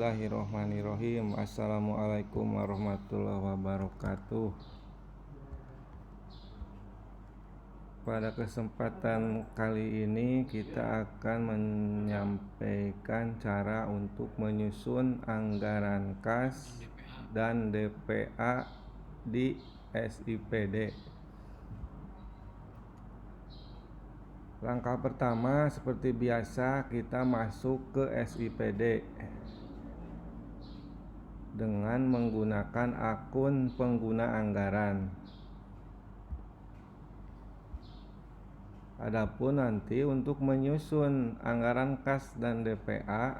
Bismillahirrahmanirrahim. Assalamualaikum warahmatullahi wabarakatuh. Pada kesempatan kali ini kita akan menyampaikan cara untuk menyusun anggaran kas dan DPA di SIPD. Langkah pertama, seperti biasa, kita masuk ke SIPD dengan menggunakan akun pengguna anggaran. Adapun nanti untuk menyusun anggaran kas dan DPA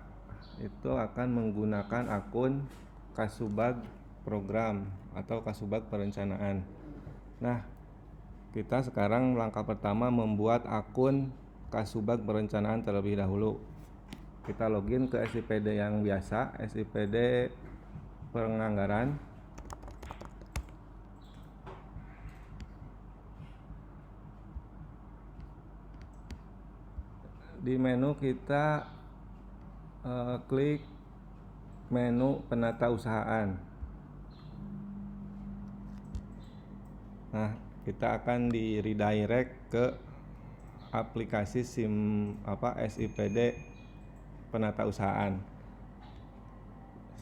itu akan menggunakan akun Kasubag program atau Kasubag perencanaan. Nah, kita sekarang langkah pertama membuat akun Kasubag perencanaan terlebih dahulu. Kita login ke SIPD yang biasa, SIPD penganggaran. Di menu kita klik menu penata usahaan. Nah, kita akan di redirect ke aplikasi SIPD penata usahaan.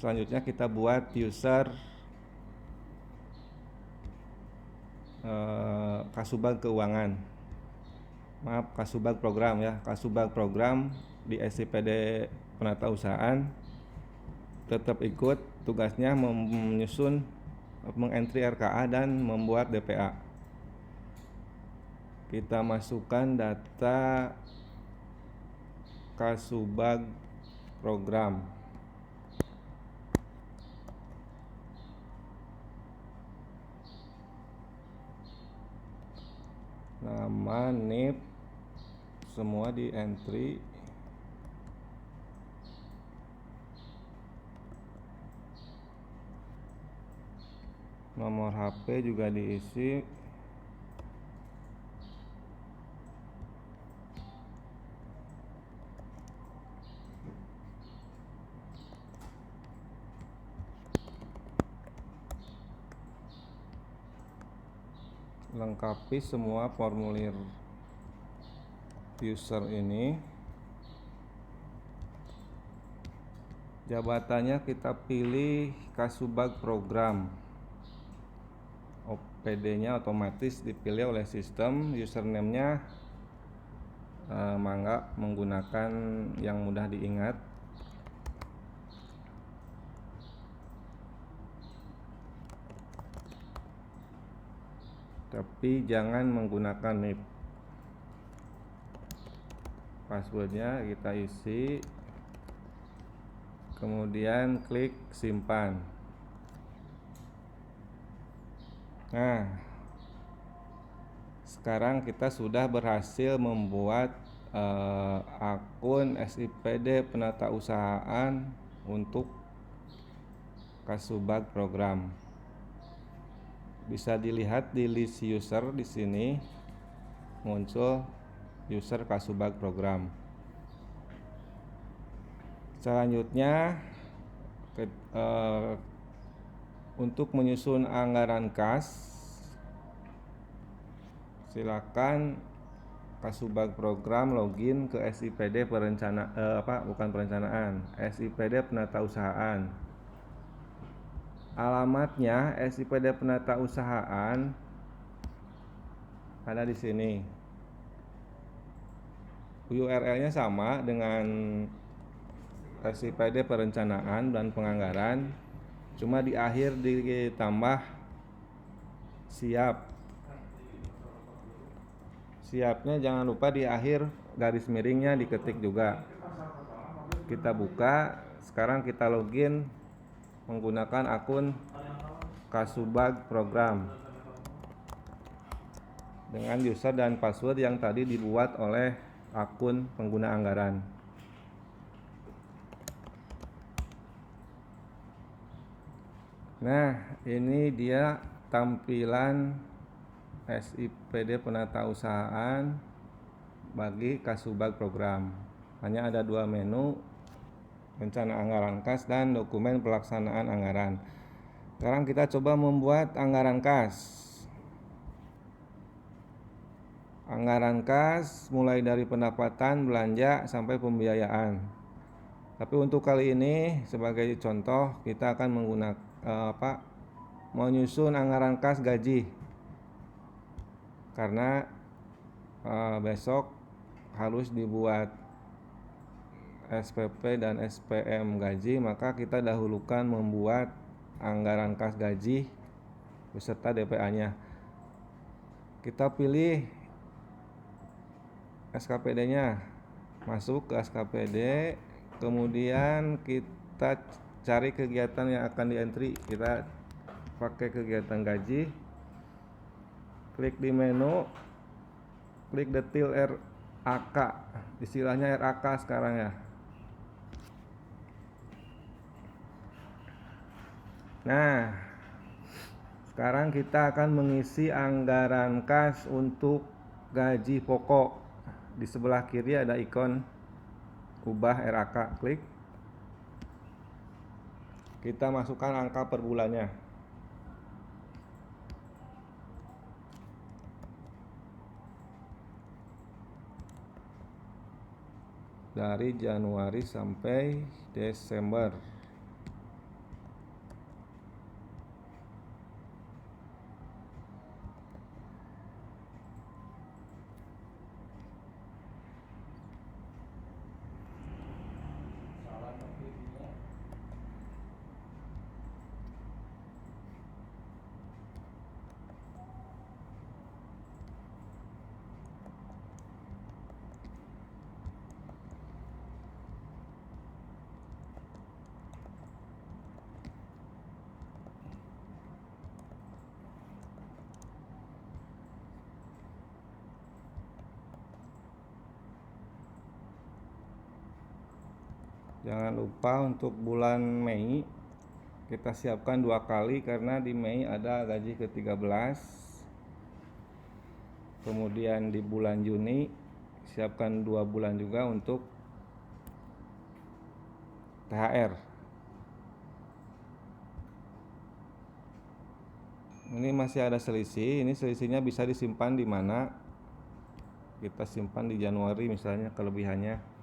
Selanjutnya kita buat user Kasubag keuangan. Kasubag program ya. Kasubag program di SIPD penata usahaan tetap ikut tugasnya menyusun, mengentry RKA dan membuat DPA. Kita masukkan data Kasubag program. Nama, NIP, semua di entry. Nomor HP juga diisi. Lengkapi semua formulir user ini. Jabatannya kita pilih Kasubag program. OPD-nya otomatis dipilih oleh sistem. Username-nya mangga menggunakan yang mudah diingat. Tapi jangan menggunakan NIP. Passwordnya kita isi, kemudian klik simpan. Nah, sekarang kita sudah berhasil membuat akun SIPD penata usahaan untuk Kasubag program. Bisa dilihat di list user di sini muncul user Kasubag program. Selanjutnya untuk menyusun anggaran kas, silakan Kasubag program login ke SIPD SIPD penata usahaan. Alamatnya SIPD penata usahaan ada di sini. URL-nya sama dengan SIPD perencanaan dan penganggaran, cuma di akhir ditambah siap. Siapnya jangan lupa di akhir garis miringnya diketik juga. Kita buka. Sekarang kita login menggunakan akun Kasubag program dengan user dan password yang tadi dibuat oleh akun pengguna anggaran. Nah, ini dia tampilan SIPD penata usahaan bagi Kasubag program. Hanya ada dua menu, rencana anggaran kas dan dokumen pelaksanaan anggaran. Sekarang kita coba membuat anggaran kas. Anggaran kas mulai dari pendapatan, belanja, sampai pembiayaan. Tapi untuk kali ini sebagai contoh kita akan menggunakan menyusun anggaran kas gaji. Karena besok harus dibuat SPP dan SPM gaji, maka kita dahulukan membuat anggaran kas gaji beserta DPA-nya. Kita pilih SKPD-nya, masuk ke SKPD, kemudian kita cari kegiatan yang akan di-entry. Kita pakai kegiatan gaji, klik di menu, klik detail RAK, istilahnya RAK sekarang ya. Nah, sekarang kita akan mengisi anggaran kas untuk gaji pokok. Di sebelah kiri ada ikon ubah RAK, klik. Kita masukkan angka per bulannya. Dari Januari sampai Desember. Jangan lupa untuk bulan Mei kita siapkan 2 kali karena di Mei ada gaji ke-13. Kemudian di bulan Juni siapkan 2 bulan juga untuk THR. Ini masih ada selisih. Ini selisihnya bisa disimpan di mana? Kita simpan di Januari misalnya kelebihannya.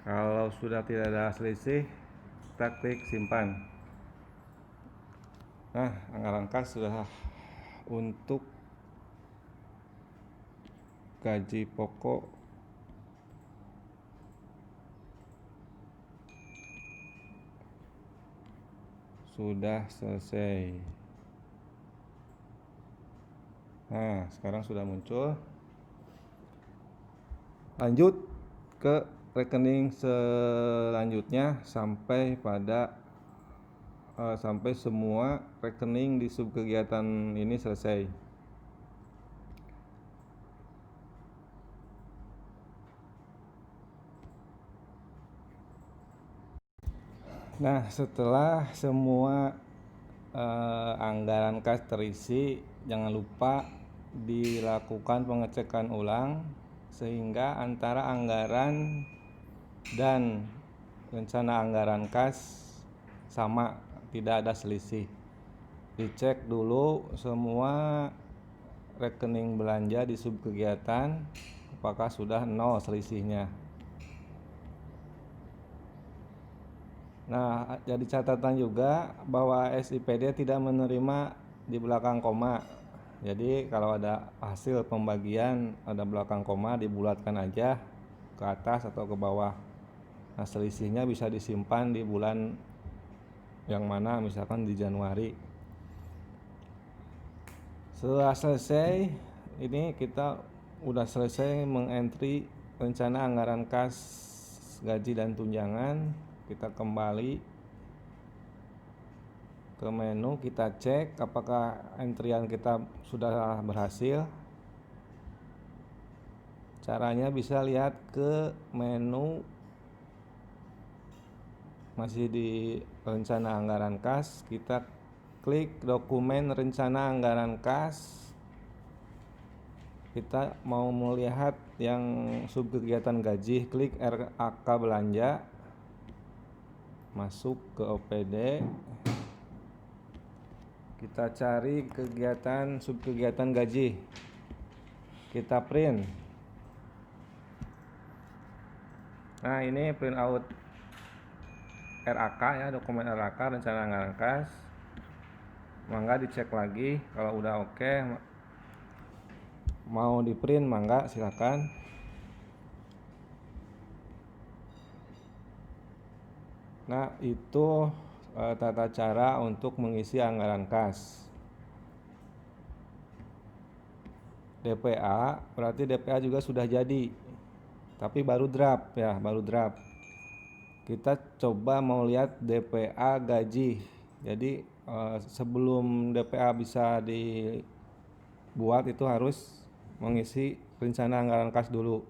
Kalau sudah tidak ada selisih, kita klik simpan. Nah, anggaran kas sudah untuk gaji pokok sudah selesai. Nah, sekarang sudah muncul. Lanjut ke rekening selanjutnya sampai semua rekening di subkegiatan ini selesai. Nah, setelah semua anggaran kas terisi, jangan lupa dilakukan pengecekan ulang sehingga antara anggaran dan rencana anggaran kas sama, tidak ada selisih. Dicek dulu semua rekening belanja di subkegiatan apakah sudah 0 selisihnya. Nah, jadi catatan juga bahwa SIPD tidak menerima di belakang koma. Jadi kalau ada hasil pembagian ada belakang koma, dibulatkan aja ke atas atau ke bawah. Nah, selisihnya bisa disimpan di bulan yang mana, misalkan di Januari. Setelah selesai, ini kita udah selesai mengentry rencana anggaran kas gaji dan tunjangan. kita kembali ke menu, kita cek apakah entrian kita sudah berhasil. Caranya bisa lihat ke menu, masih di rencana anggaran kas, kita klik dokumen rencana anggaran kas. Kita mau melihat yang subkegiatan gaji, klik RAK belanja, masuk ke OPD, kita cari kegiatan subkegiatan gaji, kita print. Nah, ini print out RAK ya, dokumen RAK rencana anggaran kas. Mangga dicek lagi, kalau udah oke, mau di print mangga silakan. Nah, itu tata cara untuk mengisi anggaran kas. DPA berarti DPA juga sudah jadi, tapi baru draft ya, baru draft. Kita coba mau lihat DPA gaji. Jadi sebelum DPA bisa dibuat itu harus mengisi rencana anggaran kas dulu.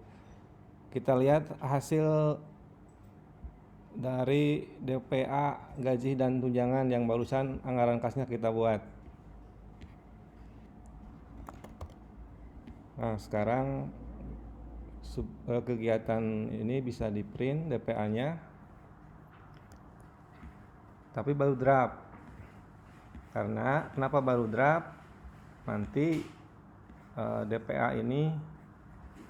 Kita lihat hasil dari DPA gaji dan tunjangan yang barusan anggaran kasnya kita buat. Nah, sekarang kegiatan ini bisa di print DPA-nya, tapi baru draft. Kenapa baru draft? Nanti DPA ini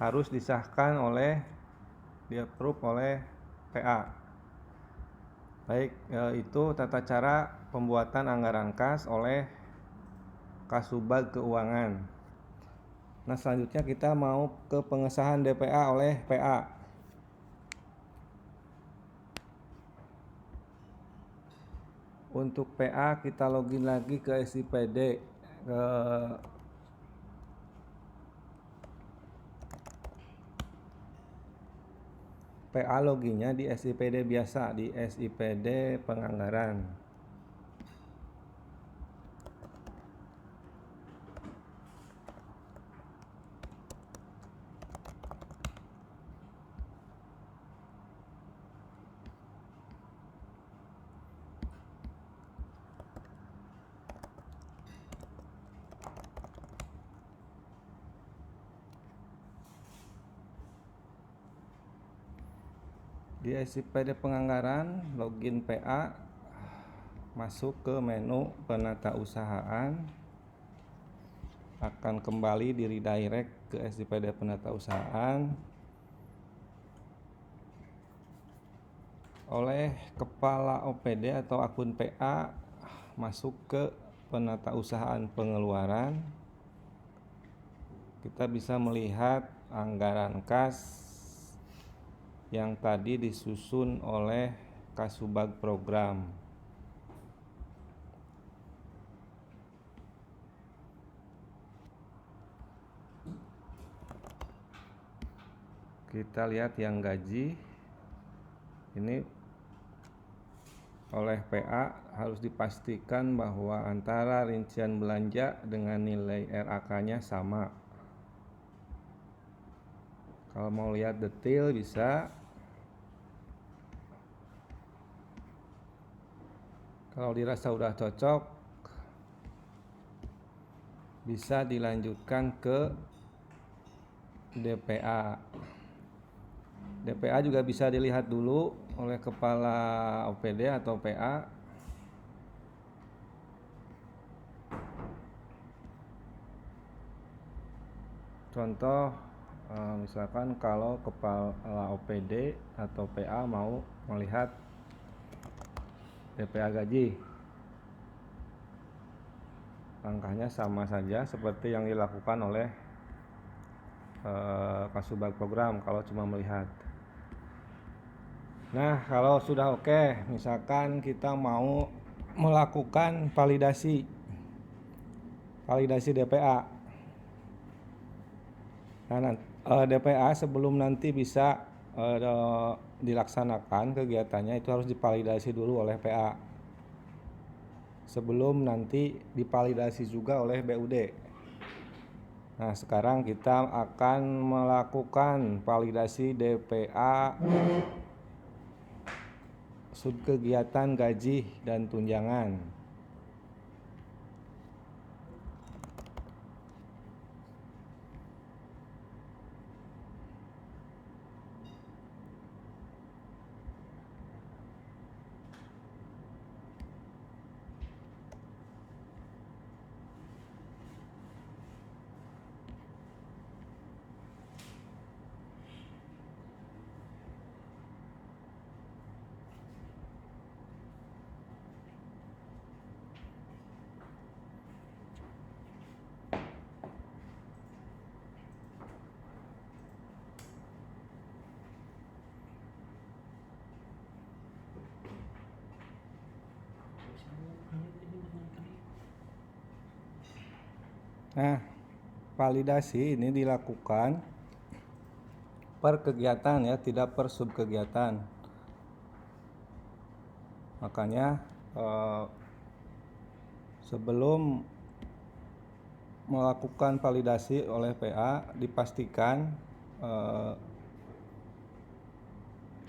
harus disahkan di-approve oleh PA. Baik, itu tata cara pembuatan anggaran kas oleh Kasubag Keuangan. Nah, selanjutnya kita mau ke pengesahan DPA oleh PA. Untuk PA kita login lagi ke SIPD, PA loginnya di SIPD biasa, di SIPD penganggaran. Di SIPD penganggaran, login PA, masuk ke menu penata usahaan, akan kembali di redirect ke SIPD penata usahaan. Oleh kepala OPD atau akun PA, masuk ke penata usahaan pengeluaran. Kita bisa melihat anggaran kas yang tadi disusun oleh Kasubag program. Kita lihat yang gaji ini oleh PA harus dipastikan bahwa antara rincian belanja dengan nilai RAK-nya sama. Kalau mau lihat detail bisa. Kalau dirasa udah cocok, bisa dilanjutkan ke DPA. DPA juga bisa dilihat dulu oleh kepala OPD atau PA. Contoh, misalkan kalau kepala OPD atau PA mau melihat DPA gaji, langkahnya sama saja seperti yang dilakukan oleh Kasubag program kalau cuma melihat. Nah, kalau sudah oke, misalkan kita mau melakukan validasi DPA. Nah, DPA sebelum nanti bisa dilaksanakan kegiatannya itu harus divalidasi dulu oleh PA sebelum nanti divalidasi juga oleh BUD. Nah, sekarang kita akan melakukan validasi DPA subkegiatan gaji dan tunjangan. Nah, validasi ini dilakukan per kegiatan ya, tidak per subkegiatan. Makanya sebelum melakukan validasi oleh PA dipastikan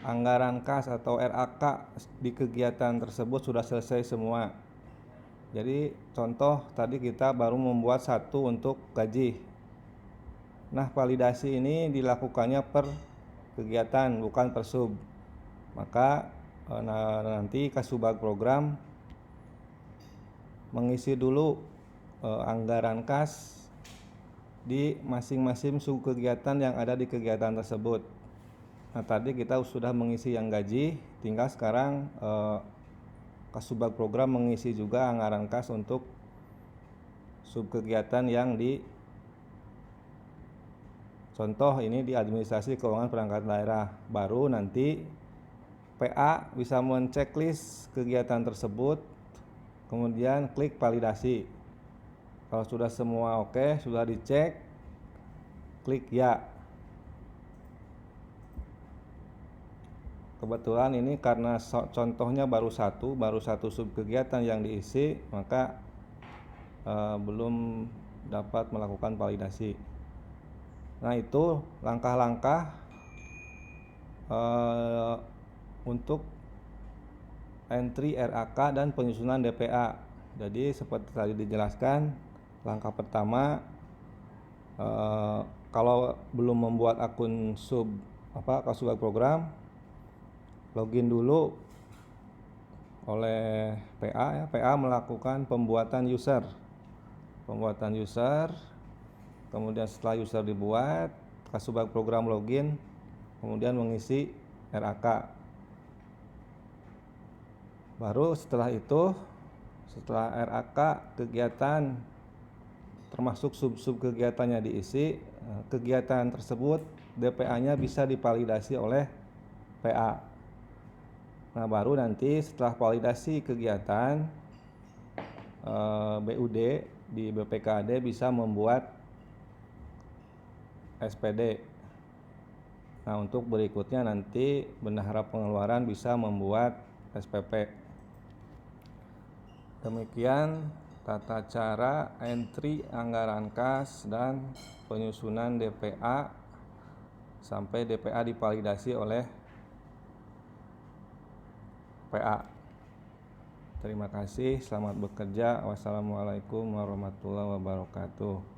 anggaran kas atau RAK di kegiatan tersebut sudah selesai semua. Jadi contoh tadi kita baru membuat satu untuk gaji. Nah, validasi ini dilakukannya per kegiatan bukan per sub. Maka nanti Kasubag program mengisi dulu anggaran kas di masing-masing sub kegiatan yang ada di kegiatan tersebut. Nah, tadi kita sudah mengisi yang gaji, tinggal sekarang Kasubag program mengisi juga anggaran kas untuk sub kegiatan yang di contoh ini di administrasi keuangan perangkat daerah. Baru nanti PA bisa menceklis kegiatan tersebut, kemudian klik validasi. Kalau sudah semua oke, sudah dicek, klik ya. Kebetulan ini karena contohnya baru satu sub kegiatan yang diisi, maka belum dapat melakukan validasi. Nah, itu langkah-langkah untuk entry RAK dan penyusunan DPA. Jadi seperti tadi dijelaskan, langkah pertama kalau belum membuat akun Kasubag program, login dulu oleh PA ya. PA melakukan pembuatan user. Kemudian setelah user dibuat, Kasubag program login, kemudian mengisi RAK. Baru setelah itu, setelah RAK kegiatan termasuk sub-sub kegiatannya diisi, kegiatan tersebut DPA-nya bisa divalidasi oleh PA. Nah, baru nanti setelah validasi kegiatan, BUD di BPKAD bisa membuat SPD. Nah, untuk berikutnya nanti Bendahara Pengeluaran bisa membuat SPP. Demikian tata cara entry anggaran kas dan penyusunan DPA sampai DPA divalidasi oleh PA. Terima kasih, selamat bekerja. Wassalamualaikum warahmatullahi wabarakatuh.